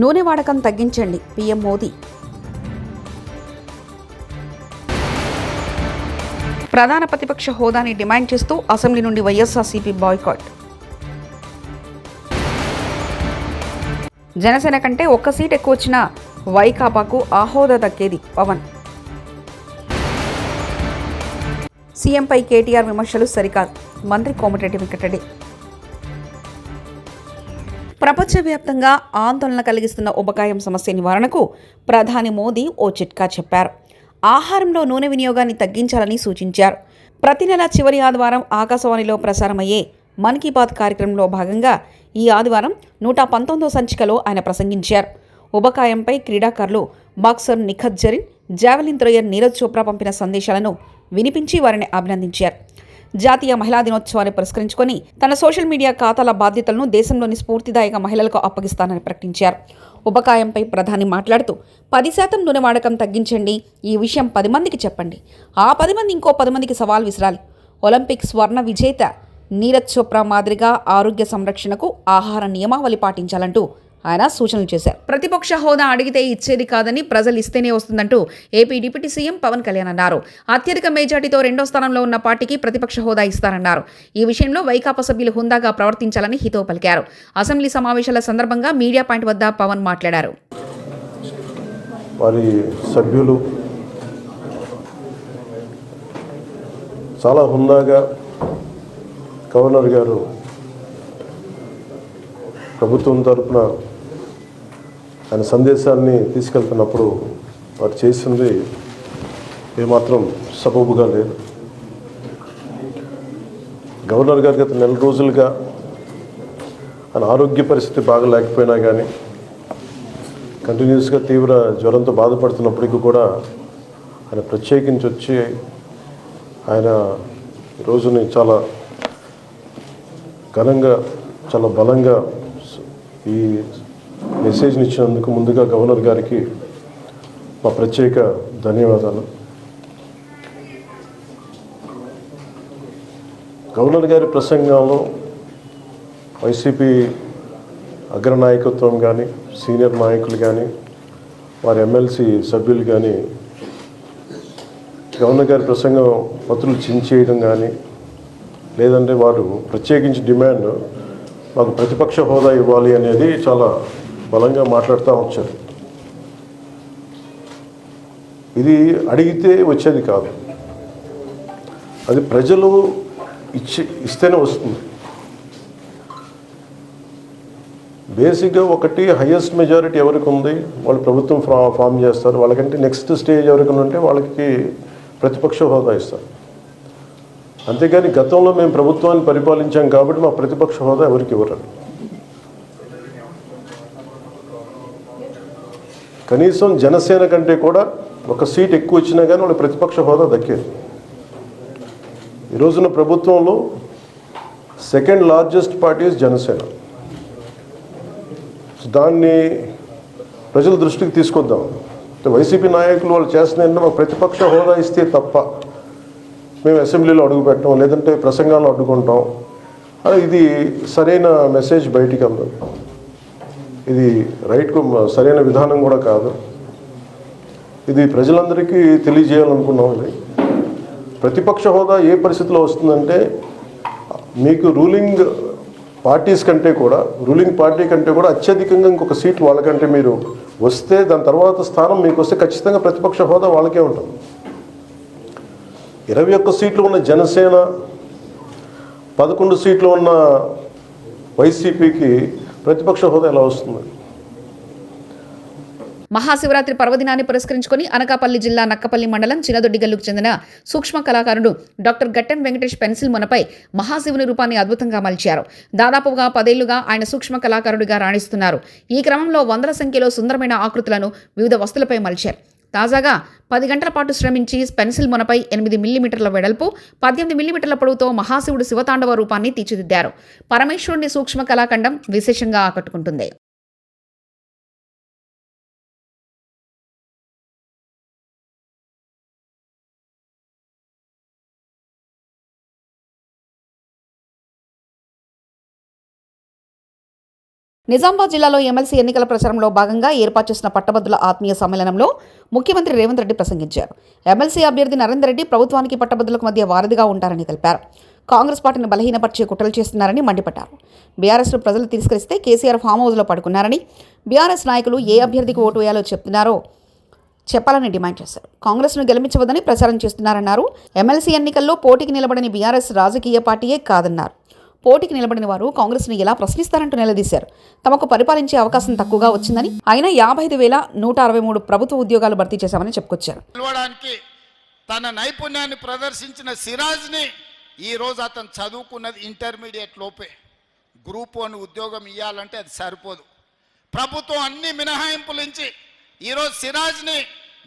నూనె వాడకం తగ్గించండి పీఎం మోదీ. ప్రధాన ప్రతిపక్ష హోదాని డిమాండ్ చేస్తూ అసెంబ్లీ నుండి వైఎస్ఆర్సీపీ బాయ్కాట్. జనసేన కంటే ఒక్క సీట్ ఎక్కువ వచ్చినా వైకాపాకు ఆ హోదా దక్కేది పవన్. సీఎంపై కేటీఆర్ విమర్శలు సరికాదు, మంత్రి కోమటిరెడ్డి వెంకటరెడ్డి. ప్రపంచవ్యాప్తంగా ఆందోళన కలిగిస్తున్న ఉబకాయం సమస్య నివారణకు ప్రధాని మోదీ ఓ చిట్కా చెప్పారు. ఆహారంలో నూనె వినియోగాన్ని తగ్గించాలని సూచించారు. ప్రతి నెల చివరి ఆదివారం ఆకాశవాణిలో ప్రసారమయ్యే మన్ కీ బాత్ కార్యక్రమంలో భాగంగా ఈ ఆదివారం 119వ సంచికలో ఆయన ప్రసంగించారు. ఉబకాయంపై క్రీడాకారులు boxer Nikhat Zareen, javelin thrower Neeraj Chopra పంపిన సందేశాలను వినిపించి వారిని అభినందించారు. జాతీయ మహిళా దినోత్సవాన్ని పురస్కరించుకొని తన సోషల్ మీడియా ఖాతాల బాధ్యతలను దేశంలోని స్ఫూర్తిదాయక మహిళలకు అప్పగిస్తానని ప్రకటించారు. ఉబకాయంపై ప్రధాని మాట్లాడుతూ 10% నూనె వాడకం తగ్గించండి, ఈ విషయం 10 మందికి చెప్పండి, ఆ 10 మంది ఇంకో 10 మందికి సవాల్ విసిరాలి. ఒలింపిక్ స్వర్ణ విజేత నీరజ్ చోప్రా మాదిరిగా ఆరోగ్య సంరక్షణకు ఆహార నియమావళి పాటించాలంటూ ఆయన సూచనలు చేశారు. ప్రతిపక్ష హోదా అడిగితే ఇచ్చేది కాదని, ప్రజలు ఇస్తేనే వస్తుందంటూ AP deputy CM Pavan Kalyan అన్నారు. అత్యధిక మెజార్టీతో 2వ స్థానంలో ఉన్న పార్టీకి ప్రతిపక్ష హోదా ఇస్తారన్నారు. ఈ విషయంలో వైకాపా సభ్యులు హుందాగా ప్రవర్తించాలని హితవు పలికారు. అసెంబ్లీ సమావేశాల సందర్భంగా మీడియా పాయింట్ వద్ద పవన్ మాట్లాడారు. వారి సభ్యులు చాలా హుందాగా గవర్నర్ గారు ప్రభుత్వం తరఫున ఆయన సందేశాన్ని తీసుకెళ్తున్నప్పుడు వారు చేసింది ఏమాత్రం సబబుగా లేదు. గవర్నర్ గారు గత నెల రోజులుగా ఆయన ఆరోగ్య పరిస్థితి బాగా లేకపోయినా కానీ కంటిన్యూస్గా తీవ్ర జ్వరంతో బాధపడుతున్నప్పటికీ కూడా ఆయన ప్రత్యేకించి వచ్చి ఆయన రోజుని చాలా ఘనంగా చాలా బలంగా ఈ మెసేజ్ని ఇచ్చినందుకు ముందుగా గవర్నర్ గారికి మా ప్రత్యేక ధన్యవాదాలు. గవర్నర్ గారి ప్రసంగంలో వైసీపీ అగ్రనాయకత్వం కానీ, సీనియర్ నాయకులు కానీ, వారి ఎమ్మెల్సీ సభ్యులు కానీ గవర్నర్ గారి ప్రసంగం పత్రులు చించేయడం కానీ, లేదంటే వారు ప్రత్యేకించి డిమాండ్ మాకు ప్రతిపక్ష హోదా ఇవ్వాలి అనేది చాలా బలంగా మాట్లాడుతూ వచ్చారు. ఇది అడిగితే వచ్చేది కాదు, అది ప్రజలు ఇస్తేనే వస్తుంది. బేసిక్గా ఒకటి హయ్యెస్ట్ మెజారిటీ ఎవరికి ఉంది వాళ్ళు ప్రభుత్వం ఫామ్ చేస్తారు. వాళ్ళకంటే నెక్స్ట్ స్టేజ్ ఎవరికి ఉంటే వాళ్ళకి ప్రతిపక్ష హోదా ఇస్తారు. అంతేగాని గతంలో మేము ప్రభుత్వాన్ని పరిపాలించాం కాబట్టి మా ప్రతిపక్ష హోదా ఎవరికి ఇవ్వరు. కనీసం జనసేన కంటే కూడా ఒక సీట్ ఎక్కువ వచ్చినా కానీ వాళ్ళకి ప్రతిపక్ష హోదా దక్కేది. ఈ రోజున ప్రభుత్వంలో సెకండ్ లార్జెస్ట్ పార్టీ జనసేన. దాన్ని ప్రజల దృష్టికి తీసుకొద్దాం. వైసీపీ నాయకులు వాళ్ళు చేస్తున్న మాకు ప్రతిపక్ష హోదా ఇస్తే తప్ప మేము అసెంబ్లీలో అడుగు పెట్టాం, లేదంటే ప్రసంగాల్లో అడ్డుకుంటాం. ఇది సరైన మెసేజ్ బయటికి అందదు. ఇది సరైన విధానం కూడా కాదు. ఇది ప్రజలందరికీ తెలియజేయాలనుకున్నాం. ఇది ప్రతిపక్ష హోదా ఏ పరిస్థితిలో వస్తుందంటే మీకు రూలింగ్ పార్టీ కంటే కూడా అత్యధికంగా ఇంకొక సీట్లు వాళ్ళకంటే మీరు వస్తే దాని తర్వాత స్థానం మీకు వస్తే ఖచ్చితంగా ప్రతిపక్ష హోదా వాళ్ళకే ఉంటుంది. 21 సీట్లు ఉన్న జనసేన, 11 సీట్లు ఉన్న వైసీపీకి ప్రతిపక్ష హోదా ఎలా వస్తుంది? మహాశివరాత్రి పర్వదినాన్ని పురస్కరించుకొని అనకాపల్లి జిల్లా నక్కపల్లి మండలం చిన్నదొడ్డిగల్లుకు చెందిన సూక్ష్మ కళాకారుడు డాక్టర్ గట్టెం వెంకటేష్ పెన్సిల్ మొనపై మహాశివుని రూపాన్ని అద్భుతంగా మలిచారు. దాదాపుగా 10 ఏళ్లుగా ఆయన సూక్ష్మ కళాకారుడిగా రాణిస్తున్నారు. ఈ క్రమంలో వందల సంఖ్యలో సుందరమైన ఆకృతులను వివిధ వస్తువులపై మలిచారు. తాజాగా 10 గంటల పాటు శ్రమించి పెన్సిల్ మొనపై 8 మిల్లీమీటర్ల వెడల్పు, 18 మిల్లీమీటర్ల పొడవుతో మహాశివుడు శివతాండవ రూపాన్ని తీర్చిదిద్దారు. పరమేశ్వరుని సూక్ష్మ కళాఖండం విశేషంగా ఆకట్టుకుంటుంది. నిజామాబాద్ జిల్లాలో ఎమ్మెల్సీ ఎన్నికల ప్రచారంలో భాగంగా ఏర్పాటు చేసిన పట్టభద్రుల ఆత్మీయ సమ్మేళనంలో ముఖ్యమంత్రి రేవంత్ రెడ్డి ప్రసంగించారు. ఎమ్మెల్సీ అభ్యర్థి నరేందర్ రెడ్డి ప్రభుత్వానికి పట్టభద్రులకు మధ్య వారధిగా ఉంటారని తెలిపారు. కాంగ్రెస్ పార్టీని బలహీనపరిచే కుట్రలు చేస్తున్నారని మండిపడ్డారు. బీఆర్ఎస్ను ప్రజలు తిరస్కరిస్తే కేసీఆర్ ఫామ్ హౌస్లో పడుకున్నారని, బీఆర్ఎస్ నాయకులు ఏ అభ్యర్థికి ఓటు వేయాలో చెప్తున్నారో చెప్పాలని డిమాండ్ చేశారు. కాంగ్రెస్ను గెలిపించవద్దని ప్రచారం చేస్తున్నారన్నారు. ఎమ్మెల్సీ ఎన్నికల్లో పోటీకి నిలబడని బీఆర్ఎస్ రాజకీయ పార్టీయే కాదన్నారు. పోటీకి నిలబడిన వారు కాంగ్రెస్ను ఎలా ప్రశ్నిస్తారంటూ నిలదీశారు. తమకు పరిపాలించే అవకాశం తక్కువగా వచ్చిందని, అయినా 55,163 ప్రభుత్వ ఉద్యోగాలు భర్తీ చేశామని చెప్పుకొచ్చారు. తన నైపుణ్యాన్ని ప్రదర్శించిన సిరాజ్ని ఈ రోజు అతను చదువుకున్నది ఇంటర్మీడియట్ లోపే. గ్రూప్ 1 ఉద్యోగం ఇవ్వాలంటే అది సరిపోదు. ప్రభుత్వం అన్ని మినహాయింపులు ఇచ్చి ఈరోజు సిరాజ్ని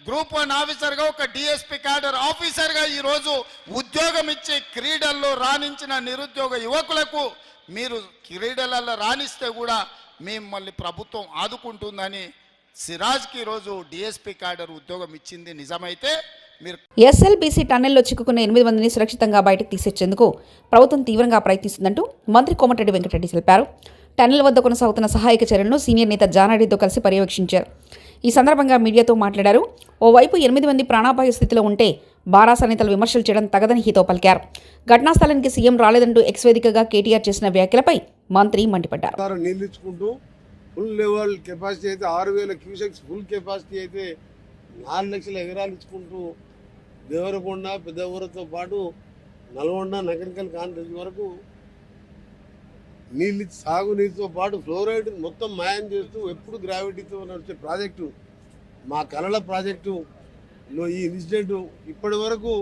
గ్రూప్ 1 ఆఫీసర్గా, ఒక డిఎస్పీ క్యాడర్ ఆఫీసర్గా ఈరోజు ఉద్యోగం ఇచ్చి క్రీడల్లో రాణించిన నిరుద్యోగ యువకులకు మీరు క్రీడలలో రాణిస్తే కూడా మిమ్మల్ని ప్రభుత్వం ఆదుకుంటుందని సిరాజ్కి ఈరోజు డిఎస్పీ క్యాడర్ ఉద్యోగం ఇచ్చింది నిజమైతే మీరు ఎస్ఎల్బీసీ టన్నెల్లో చిక్కుకున్న 8 మందిని సురక్షితంగా బయటకు తీసేందుకు ప్రభుత్వం తీవ్రంగా ప్రయత్నిస్తుందంటూ మంత్రి కోమటిరెడ్డి వెంకటరెడ్డి తెలిపారు. టన్నెల్ వద్ద కొనసాగుతున్న సహాయక చర్యలను సీనియర్ నేత జానారెడ్డితో కలిసి పర్యవేక్షించారు. ఈ సందర్భంగా మీడియాతో మాట్లాడారు. ఓవైపు 8 మంది ప్రాణాపాయ స్థితిలో ఉంటే బారాస నేతలు విమర్శలు చేయడం తగదని హితో పలికారు. ఘటనా స్థలానికి సీఎం రాలేదంటూ ఎక్స్ వేదికగా కేటీఆర్ చేసిన వ్యాఖ్యలపై మంత్రి మండిపడ్డారు. ఫుల్ లెవెల్ కెపాసిటీ అయితే 6,000 క్యూసెక్స్, ఫుల్ కెపాసిటీ అయితే 4 లక్షల ఎకరాలు ఇచ్చుకుంటూ దేవరకొండ, పెద్దవరతో పాటు నల్గొండ, నగరికల్ కాన్ఫరెన్స్ వరకు నీళ్ళు సాగునీటితో పాటు ఫ్లోరైడ్ మొత్తం మాయం చేస్తూ ఎప్పుడు గ్రావిటీతో నడిచే ప్రాజెక్టు, మా కలల ప్రాజెక్టులో ఈ ఇన్సిడెంట్ ఇప్పటి వరకు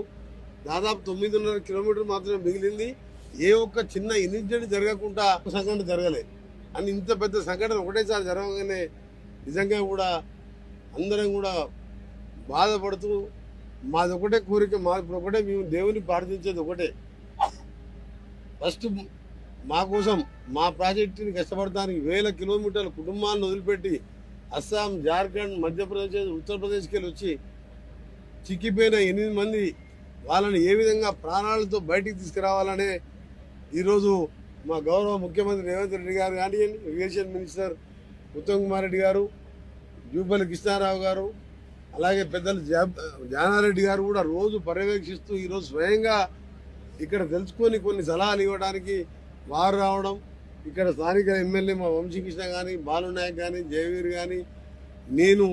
దాదాపు 9.5 కిలోమీటర్లు మాత్రమే మిగిలింది. ఏ ఒక్క చిన్న ఇన్సిడెంట్ జరగకుండా సంఘటన జరగలేదు. అని ఇంత పెద్ద సంఘటన ఒకటేసారి జరగగానే నిజంగా కూడా అందరం కూడా బాధపడుతూ మాది ఒకటే కోరిక, మాది ఒకటే, మేము దేవుని ప్రార్థించేది ఒకటే, ఫస్ట్ మా కోసం మా ప్రాజెక్టుని కష్టపడటానికి 1000 కిలోమీటర్ల కుటుంబాలను వదిలిపెట్టి అస్సాం, జార్ఖండ్, మధ్యప్రదేశ్, ఉత్తరప్రదేశ్కి వెళ్ళి వచ్చి చిక్కిపోయిన 8 మంది వాళ్ళని ఏ విధంగా ప్రాణాలతో బయటికి తీసుకురావాలనే ఈరోజు మా గౌరవ ముఖ్యమంత్రి రేవంత్ రెడ్డి గారు కానివ్వండి, ఇరిగేషన్ మినిస్టర్ ఉత్తమ్ కుమార్ రెడ్డి గారు, జూపల్లి కృష్ణారావు గారు, అలాగే పెద్దలు జానారెడ్డి గారు కూడా రోజు పర్యవేక్షిస్తూ ఈరోజు స్వయంగా ఇక్కడ తెలుసుకొని కొన్ని సలహాలు ఇవ్వడానికి వారు రావడం, ఇక్కడ స్థానిక ఎమ్మెల్యే మా వంశీకృష్ణ కానీ, బాలునాయక్ కానీ, జయవీర్ కానీ, నేను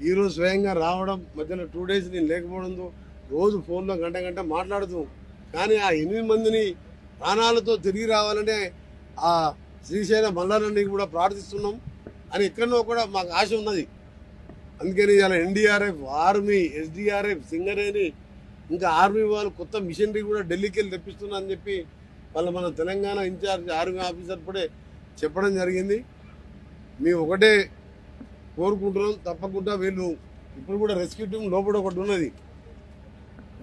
ఈరోజు స్వయంగా రావడం, మధ్యలో 2 డేస్ నేను లేకపోవడంతో రోజు ఫోన్లో గంట మాట్లాడుతూ, కానీ ఆ 8 మందిని ప్రాణాలతో తిరిగి రావాలనే ఆ శ్రీశైల మల్లారెడ్డి కూడా ప్రార్థిస్తున్నాం అని ఎక్కడో కూడా మాకు ఆశ ఉన్నది. అందుకని ఇలా ఎన్డీఆర్ఎఫ్, ఆర్మీ, ఎస్డీఆర్ఎఫ్, సింగరేణి, ఇంకా ఆర్మీ వాళ్ళు కొత్త మిషనరీ కూడా ఢిల్లీకి వెళ్ళి తెప్పిస్తున్నా అని చెప్పి వాళ్ళు మన తెలంగాణ ఇన్ఛార్జ్ ఆర్మీ ఆఫీసర్ కూడా చెప్పడం జరిగింది. మేము ఒకటే కోరుకుంటున్నాం, తప్పకుండా వీళ్ళు ఇప్పుడు కూడా రెస్క్యూ టీం లోపల ఒకటి ఉన్నది.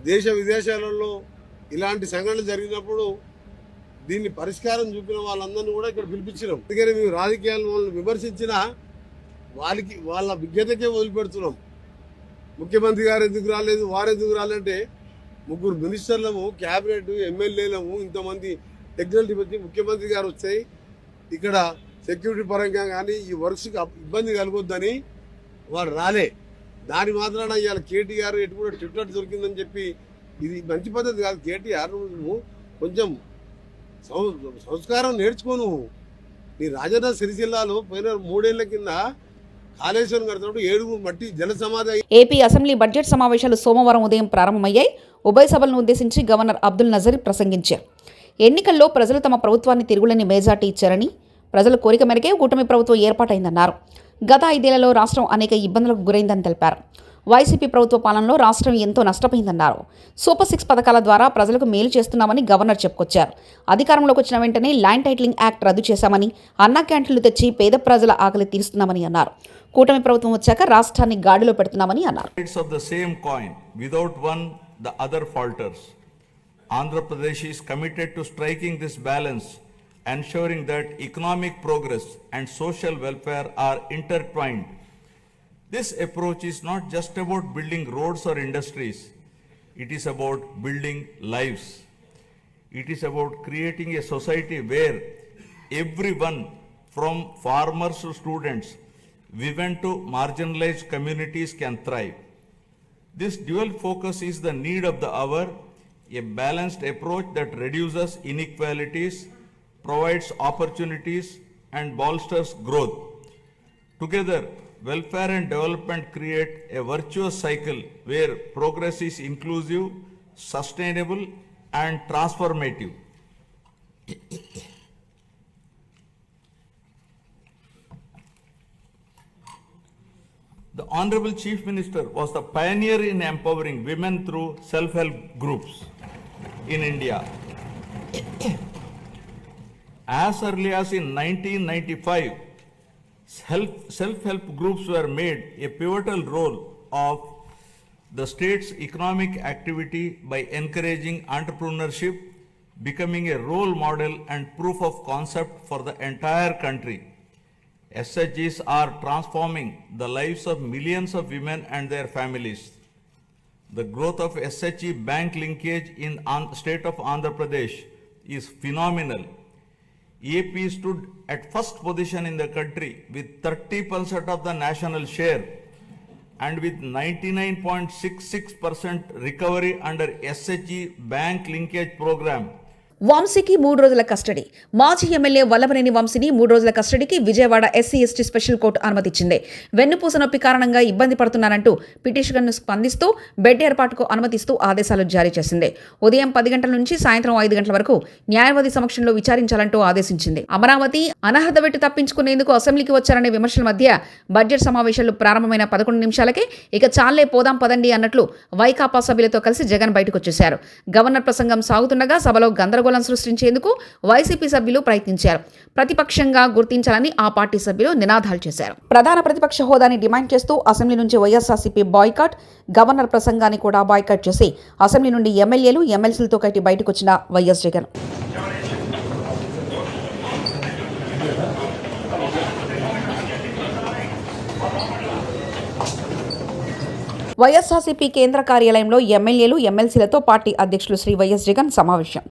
దేశ విదేశాలలో ఇలాంటి సంఘటనలు జరిగినప్పుడు దీన్ని పరిష్కారం చూపిన వాళ్ళందరినీ కూడా ఇక్కడ పిలిపించినాం. అందుకని మేము రాజకీయాలను వాళ్ళని విమర్శించినా వాళ్ళ విజ్ఞతకే వదిలిపెడుతున్నాం. ముఖ్యమంత్రి గారు ఎందుకు రాలేదు, వారు ఎందుకు రాలంటే 3 మినిస్టర్లము, క్యాబినెట్, ఎమ్మెల్యేలము, ఇంతమంది టెక్నాలజీ వచ్చి ముఖ్యమంత్రి గారు వచ్చాయి. ఇక్కడ సెక్యూరిటీ పరంగా కానీ ఈ వర్క్స్కి ఇబ్బంది కలగొద్దని వారు రాలే. దాని మాత్రాన ఇవాళ కేటీఆర్ ఎటు కూడా ట్విట్టర్ దొరికిందని చెప్పి ఇది మంచి పద్ధతి కాదు. కేటీఆర్ నువ్వు కొంచెం సంస్కారం నేర్చుకోను. నీ రాజన్న సిరిసిల్లాలో పోయిన 3 ఏళ్ల కింద కాళేశ్వరం కడుతున్నప్పుడు 7 మట్టి జల సమాధి. ఏపీ అసెంబ్లీ బడ్జెట్ సమావేశాలు సోమవారం ఉదయం ప్రారంభమయ్యాయి. ఉభయ సభలను ఉద్దేశించి గవర్నర్ అబ్దుల్ నజీర్ ప్రసంగించారు. ఎన్నికల్లో ప్రజలు తమ ప్రభుత్వాన్ని తిరుగులేని మెజార్టీ ఇచ్చారని, ప్రజల కోరిక మేరకే కూటమి ప్రభుత్వం ఏర్పాటైందన్నారు. గత 5 ఏళ్లలో రాష్ట్రం అనేక ఇబ్బందులకు గురైందని తెలిపారు. వైసీపీ ప్రభుత్వ పాలనలో రాష్ట్రం ఎంతో నష్టపోయిందన్నారు. సూపర్ 6 పథకాల ద్వారా ప్రజలకు మేలు చేస్తున్నామని గవర్నర్ చెప్పుకొచ్చారు. అధికారంలోకి వచ్చిన వెంటనే ల్యాండ్ టైటిలింగ్ యాక్ట్ రద్దు చేశామని, అన్నా క్యాంటీన్లు తెచ్చి పేద ప్రజల ఆకలి తీరుస్తున్నామని అన్నారు. కూటమి ప్రభుత్వం వచ్చాక రాష్ట్రాన్ని గాడిలో పెడుతున్నామని అన్నారు. The other falters. Andhra Pradesh is committed to striking this balance, ensuring that economic progress and social welfare are intertwined. This approach is not just about building roads or industries. It is about building lives. It is about creating a society where everyone from farmers to students, women to marginalized communities can thrive. This dual focus is the need of the hour, a balanced approach that reduces inequalities, provides opportunities, and bolsters growth. Together, welfare and development create a virtuous cycle where progress is inclusive, sustainable, and transformative. The Honorable Chief Minister was the pioneer in empowering women through self-help groups in India. As early as in 1995, self-help groups were made a pivotal role of the state's economic activity by encouraging entrepreneurship, becoming a role model and proof of concept for the entire country. SHGs are transforming the lives of millions of women and their families. The growth of SHG bank linkage in state of Andhra Pradesh is phenomenal. AP stood at first position in the country with 30% of the national share and with 99.66% recovery under SHG bank linkage program. వంశీకి 3 రోజుల custody. మాజీ MLA Vallabhaneni వంశీని 3 రోజుల కస్టడీకి Vijayawada SC/ST special court అనుమతిచ్చింది. వెన్నుపూస నొప్పి కారణంగా ఇబ్బంది పడుతున్నానంటూ పిటిషన్ను స్పందిస్తూ బెడ్ ఏర్పాటుకు అనుమతిస్తూ ఆదేశాలు జారీ చేసింది. ఉదయం 10 గంటల నుంచి సాయంత్రం 5 గంటల వరకు న్యాయవాది సమక్షంలో విచారించాలంటూ ఆదేశించింది. అమరావతి అనర్హత వెట్టు తప్పించుకునేందుకు అసెంబ్లీకి వచ్చారనే విమర్శల మధ్య బడ్జెట్ సమావేశాలు ప్రారంభమైన 11 నిమిషాలకే ఇక చాలే పోదాం పదండి అన్నట్లు వైకాపా సభ్యులతో కలిసి జగన్ బయటకు వచ్చేశారు. గవర్నర్ ప్రసంగం సాగుతుండగా సభలో గందరగోళం సృష్టించేందుకు వైసీపీ సభ్యులు ప్రయత్నించారు. ప్రతిపక్షంగా గుర్తించాలని ఆ పార్టీ సభ్యులు నినాదాలు చేశారు. ప్రధాన ప్రతిపక్ష హోదాని డిమాండ్ చేస్తూ అసెంబ్లీ నుంచి వైఎస్ఆర్సీపీ బాయ్కాట్, గవర్నర్ ప్రసంగాన్ని కూడా బాయ్కాట్ చేసి అసెంబ్లీ నుండి ఎమ్మెల్యేలు, ఎమ్మెల్సీలతో కట్టి బయటకు వచ్చిన వైఎస్ జగన్ వైఎస్ఆర్సీపీ కేంద్ర కార్యాలయంలో ఎమ్మెల్యేలు, ఎమ్మెల్సీలతో పార్టీ అధ్యక్షులు శ్రీ వైఎస్ జగన్ సమావేశం.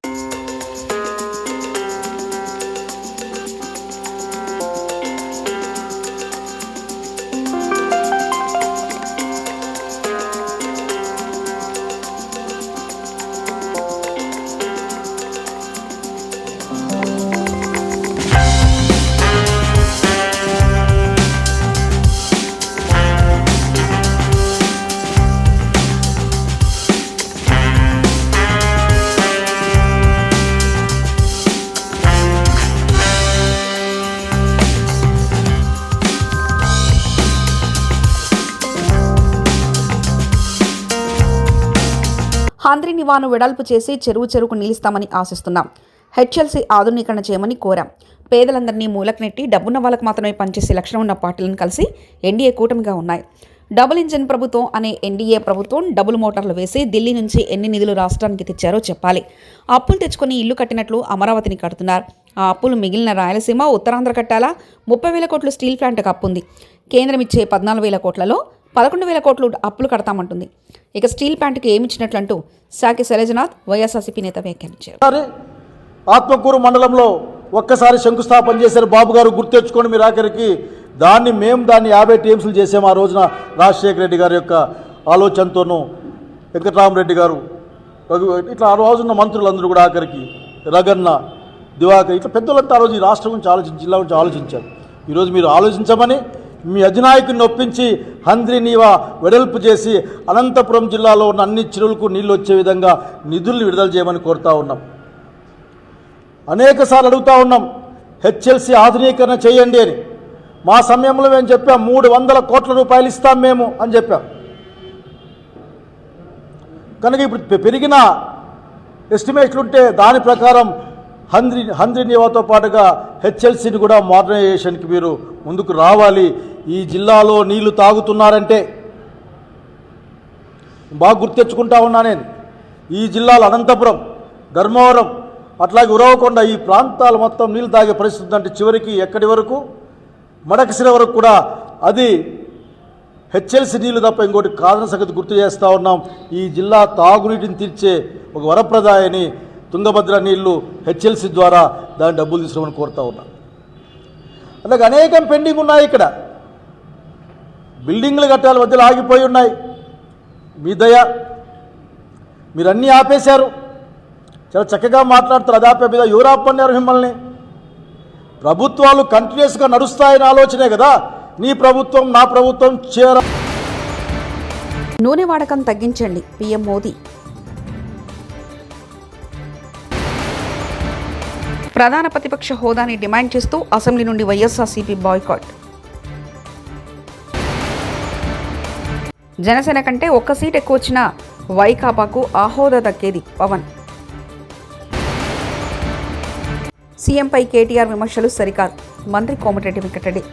హంద్రి నివాను వెడల్పు చేసి చెరువుకు నిలుస్తామని ఆశిస్తున్నాం. హెచ్ఎల్సీ ఆధునీకరణ చేయమని కోరాం. పేదలందరినీ మూలకు నెట్టి డబ్బున్న వాళ్ళకు మాత్రమే పనిచేసే లక్షణం ఉన్న పార్టీలను కలిసి ఎన్డీఏ కూటమిగా ఉన్నాయి. డబుల్ ఇంజిన్ ప్రభుత్వం అనే ఎన్డీఏ ప్రభుత్వం డబుల్ మోటార్లు వేసి ఢిల్లీ నుంచి ఎన్ని నిధులు రాష్ట్రానికి తెచ్చారో చెప్పాలి. అప్పులు తెచ్చుకొని ఇల్లు కట్టినట్లు అమరావతిని కడుతున్నారు. ఆ అప్పులు మిగిలిన రాయలసీమ, ఉత్తరాంధ్ర కట్టాలా? 30,000 కోట్లు స్టీల్ ప్లాంట్కి అప్పు ఉంది. కేంద్రం ఇచ్చే 14,000 కోట్లలో 11,000 కోట్లు అప్పులు కడతామంటుంది. ఇక స్టీల్ ప్లాంట్కి ఏమిచ్చినట్లంటూ సాకి శైలజనాథ్ వైఎస్ఆర్సీపీ నేత వ్యాఖ్యానించారు. ఆత్మకూరు మండలంలో ఒక్కసారి శంకుస్థాపన చేశారు బాబు గారు, గుర్తెచ్చుకోండి మీరు. ఆఖరికి దాన్ని 50 టీఎంసీలు చేసాము ఆ రోజున. రాజశేఖర రెడ్డి గారి యొక్క ఆలోచనతోనూ, వెంకటరామరెడ్డి గారు, ఇట్లా ఆ రోజున్న మంత్రులందరూ కూడా ఆఖరికి రగన్న, దివాకర్, ఇట్లా పెద్దలంతా ఆ రోజు ఈ రాష్ట్రం గురించి ఆలోచించి, జిల్లా గురించి ఆలోచించారు. ఈరోజు మీరు ఆలోచించమని మీ అధినాయకుని ఒప్పించి హంద్రి నీవా వెడల్పు చేసి అనంతపురం జిల్లాలో ఉన్న అన్ని చెరువులకు నీళ్లు వచ్చే విధంగా నిధుల్ని విడుదల చేయమని కోరుతా ఉన్నాం. అనేకసార్లు అడుగుతూ ఉన్నాం, హెచ్ఎల్సీ ఆధునీకరణ చేయండి అని. మా సమయంలో మేము చెప్పాం 300 కోట్ల రూపాయలు ఇస్తాం మేము అని చెప్పాం. కనుక ఇప్పుడు పెరిగిన ఎస్టిమేట్లు ఉంటే దాని ప్రకారం హంద్రి నీవాతో పాటుగా హెచ్ఎల్సీని కూడా మోడర్నైజేషన్కి మీరు ముందుకు రావాలి. ఈ జిల్లాలో నీళ్లు తాగుతున్నారంటే బాగా గుర్తెచ్చుకుంటా ఉన్నా నేను. ఈ జిల్లాలో అనంతపురం, ధర్మవరం, అట్లాగే ఉరవకొండ, ఈ ప్రాంతాలు మొత్తం నీళ్ళు తాగే పరిస్థితి అంటే చివరికి ఎక్కడి వరకు, మడకసిర వరకు కూడా అది హెచ్ఎల్సీ నీళ్లు తప్ప ఇంకోటి కాదన సంగతి గుర్తు చేస్తూ ఉన్నాం. ఈ జిల్లా తాగునీటిని తీర్చే ఒక వరప్రదాయని తుంగభద్ర నీళ్లు హెచ్ఎల్సీ ద్వారా దాని డబ్బులు తీసుకోమని కోరుతా ఉన్నాం. అలాగే అనేకం పెండింగ్ ఉన్నాయి. ఇక్కడ బిల్డింగ్లు కట్టాలి, మధ్యలో ఆగిపోయి ఉన్నాయి. మీ దయ, మీరన్నీ ఆపేశారు. చాలా చక్కగా మాట్లాడుతారు, అది ఆపే మీద ఎవరు ఆపన్నారు మిమ్మల్ని? ప్రభుత్వాలు కంటిన్యూస్గా నడుస్తాయని ఆలోచనే కదా నీ ప్రభుత్వం, నా ప్రభుత్వం నూనె వాడకం తగ్గించండి పీఎం మోదీ. ప్రధాన ప్రతిపక్ష హోదాని డిమాండ్ చేస్తూ అసెంబ్లీ నుండి వైఎస్ఆర్సీపీ బాయ్కాట్. జనసేన కంటే ఒక్క సీట్ ఎక్కువ వచ్చిన వైకాపాకు ఆ హోదా దక్కేది పవన్. సీఎంపై కేటీఆర్ విమర్శలు సరికాదు, మంత్రి కోమటిరెడ్డి వెంకటరెడ్డి.